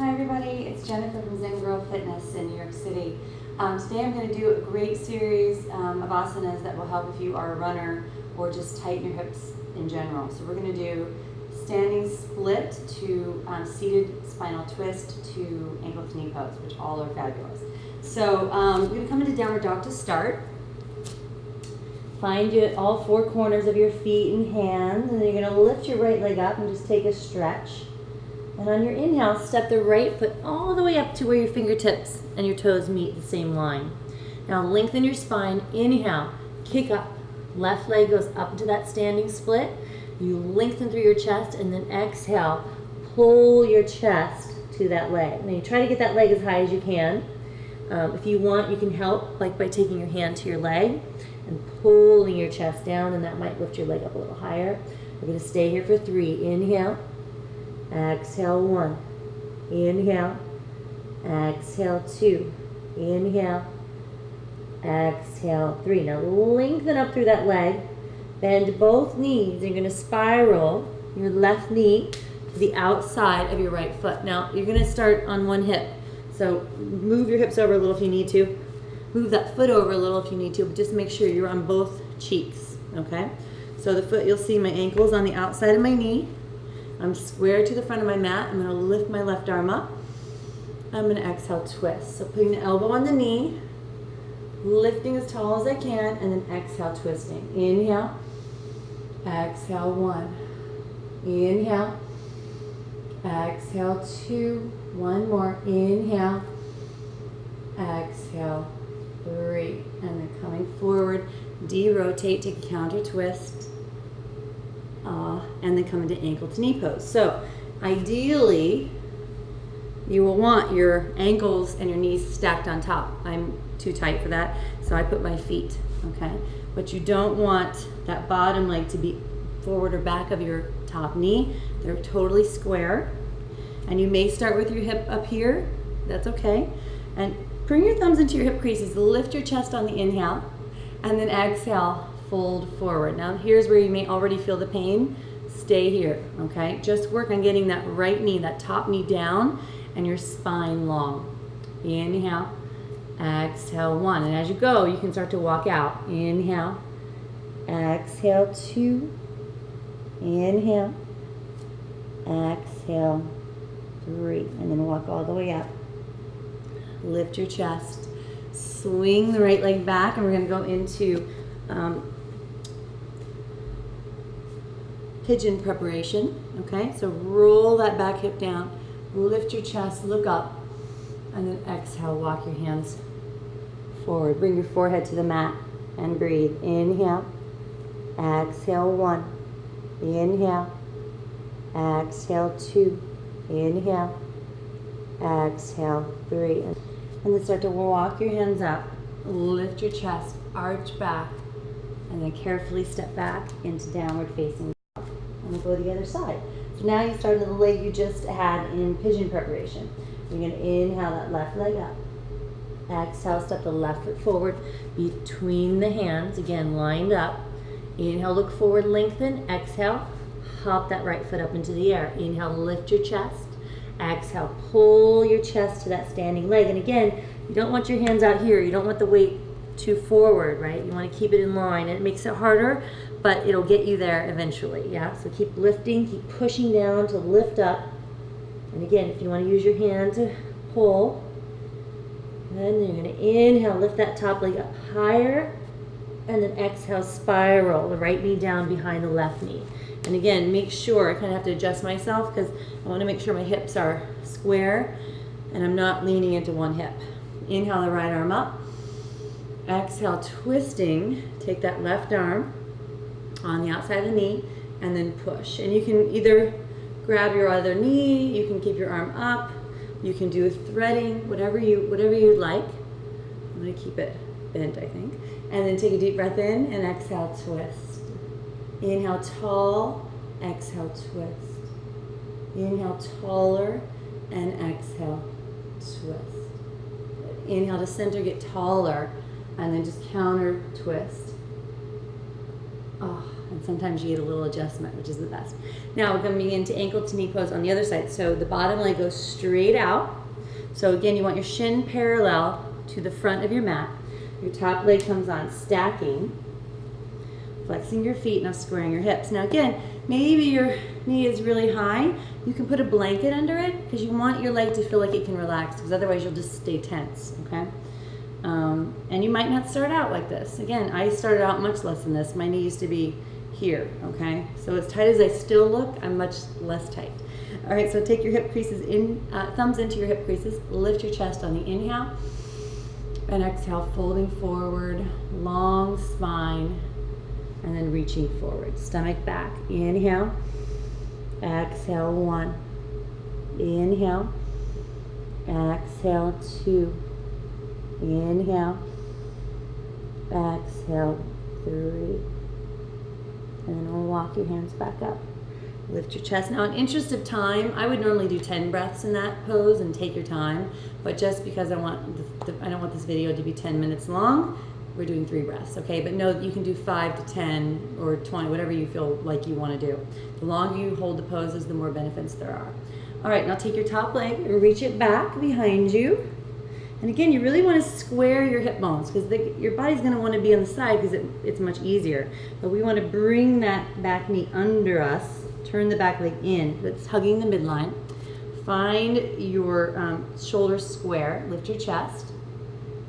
Hi everybody, it's Jennifer from ZenGirl Fitness in New York City. Today I'm going to do a great series of asanas that will help if you are a runner or just tighten your hips in general. So we're going to do standing split to seated spinal twist to ankle to knee pose, which all are fabulous. So we're going to come into downward dog to start. Find all four corners of your feet and hands, and then you're going to lift your right leg up and just take a stretch. And on your inhale, step the right foot all the way up to where your fingertips and your toes meet the same line. Now lengthen your spine. Inhale, kick up. Left leg goes up into that standing split. You lengthen through your chest, and then exhale, pull your chest to that leg. Now you try to get that leg as high as you can. If you want, you can help like by taking your hand to your leg and pulling your chest down, and that might lift your leg up a little higher. We're going to stay here for 3. Inhale. Exhale 1, inhale, exhale 2, inhale, exhale 3. Now lengthen up through that leg, bend both knees. You're going to spiral your left knee to the outside of your right foot. Now you're going to start on one hip, so move your hips over a little if you need to. Move that foot over a little if you need to, but just make sure you're on both cheeks, okay? So the foot, you'll see my ankles on the outside of my knee. I'm square to the front of my mat. I'm going to lift my left arm up. I'm going to exhale, twist. So putting the elbow on the knee, lifting as tall as I can, and then exhale, twisting. Inhale, exhale 1. Inhale, exhale 2. One more. Inhale, exhale 3. And then coming forward, de-rotate, take a counter twist. And then come into ankle to knee pose. So ideally, you will want your ankles and your knees stacked on top. I'm too tight for that, so I put my feet, okay? But you don't want that bottom leg to be forward or back of your top knee. They're totally square. And you may start with your hip up here. That's okay. And bring your thumbs into your hip creases. Lift your chest on the inhale, and then exhale, fold forward. Now here's where you may already feel the pain. Stay here, okay? Just work on getting that right knee, that top knee down, and your spine long. Inhale, exhale 1. And as you go, you can start to walk out. Inhale, exhale 2. Inhale, exhale 3. And then walk all the way up. Lift your chest. Swing the right leg back, and we're going to go into pigeon preparation, okay? So roll that back hip down, lift your chest, look up, and then exhale, walk your hands forward. Bring your forehead to the mat and breathe. Inhale, exhale 1, inhale, exhale 2, inhale, exhale 3. And then start to walk your hands up, lift your chest, arch back, and then carefully step back into downward facing. And we'll go to the other side. So now you start on the leg you just had in pigeon preparation. You're going to inhale that left leg up. Exhale, step the left foot forward between the hands, again lined up. Inhale, look forward, lengthen. Exhale, hop that right foot up into the air. Inhale, lift your chest. Exhale, pull your chest to that standing leg. And again, you don't want your hands out here. You don't want the weight too forward, right? You want to keep it in line. It makes it harder, but it'll get you there eventually, yeah? So keep lifting, keep pushing down to lift up. And again, if you want to use your hand to pull, then you're going to inhale, lift that top leg up higher, and then exhale, spiral the right knee down behind the left knee. And again, make sure, I kind of have to adjust myself because I want to make sure my hips are square and I'm not leaning into one hip. Inhale the right arm up. Exhale, twisting, take that left arm on the outside of the knee and then push. And you can either grab your other knee, you can keep your arm up, you can do threading, whatever you'd like. I'm going to keep it bent, I think. And then take a deep breath in and exhale, twist. Inhale, tall, exhale, twist. Inhale, taller, and exhale, twist. Inhale to center, get taller, and then just counter twist. And sometimes you get a little adjustment, which is the best. Now we're coming into ankle to knee pose on the other side. So the bottom leg goes straight out. So again, you want your shin parallel to the front of your mat. Your top leg comes on, stacking, flexing your feet, now squaring your hips. Now again, maybe your knee is really high. You can put a blanket under it because you want your leg to feel like it can relax, because otherwise you'll just stay tense, okay? And you might not start out like this. Again, I started out much less than this. My knee used to be here, okay? So as tight as I still look, I'm much less tight. All right, so take your hip creases in, thumbs into your hip creases, lift your chest on the inhale, and exhale, folding forward, long spine, and then reaching forward. Stomach back, inhale, exhale, 1, inhale, exhale, 2, inhale, exhale, 3, and then we'll walk your hands back up. Lift your chest. Now, in interest of time, I would normally do 10 breaths in that pose and take your time, but just because I don't want this video to be 10 minutes long, we're doing 3 breaths, okay? But know that you can do 5 to 10 or 20, whatever you feel like you want to do. The longer you hold the poses, the more benefits there are. All right, now take your top leg and reach it back behind you. And again, you really want to square your hip bones, because your body's going to want to be on the side because it's much easier. But we want to bring that back knee under us. Turn the back leg in, that's hugging the midline. Find your shoulders square, lift your chest,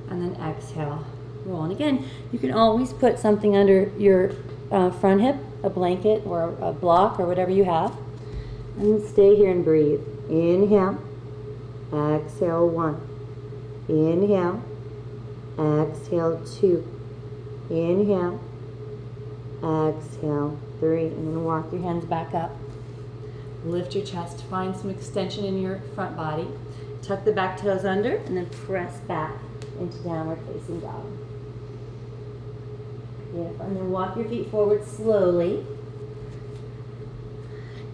and then exhale, roll. And again, you can always put something under your front hip, a blanket or a block or whatever you have. And then stay here and breathe. Inhale, exhale, 1. Inhale, exhale, 2. Inhale, exhale, 3, and then walk your hands back up. Lift your chest, find some extension in your front body. Tuck the back toes under, and then press back into downward facing dog. Beautiful. And then walk your feet forward slowly.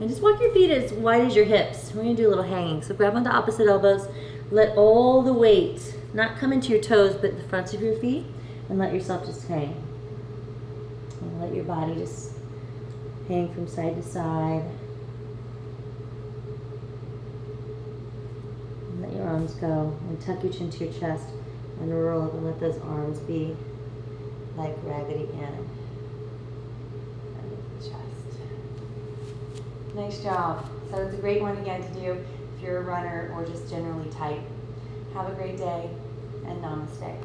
And just walk your feet as wide as your hips. We're going to do a little hanging. So grab onto opposite elbows. Let all the weight not come into your toes, but the fronts of your feet, and let yourself just hang. And let your body just hang from side to side. And let your arms go. And tuck your chin to your chest and roll up, and let those arms be like Raggedy Ann. Underneath the chest. Nice job. So it's a great one again to do if you're a runner or just generally tight. Have a great day, and namaste.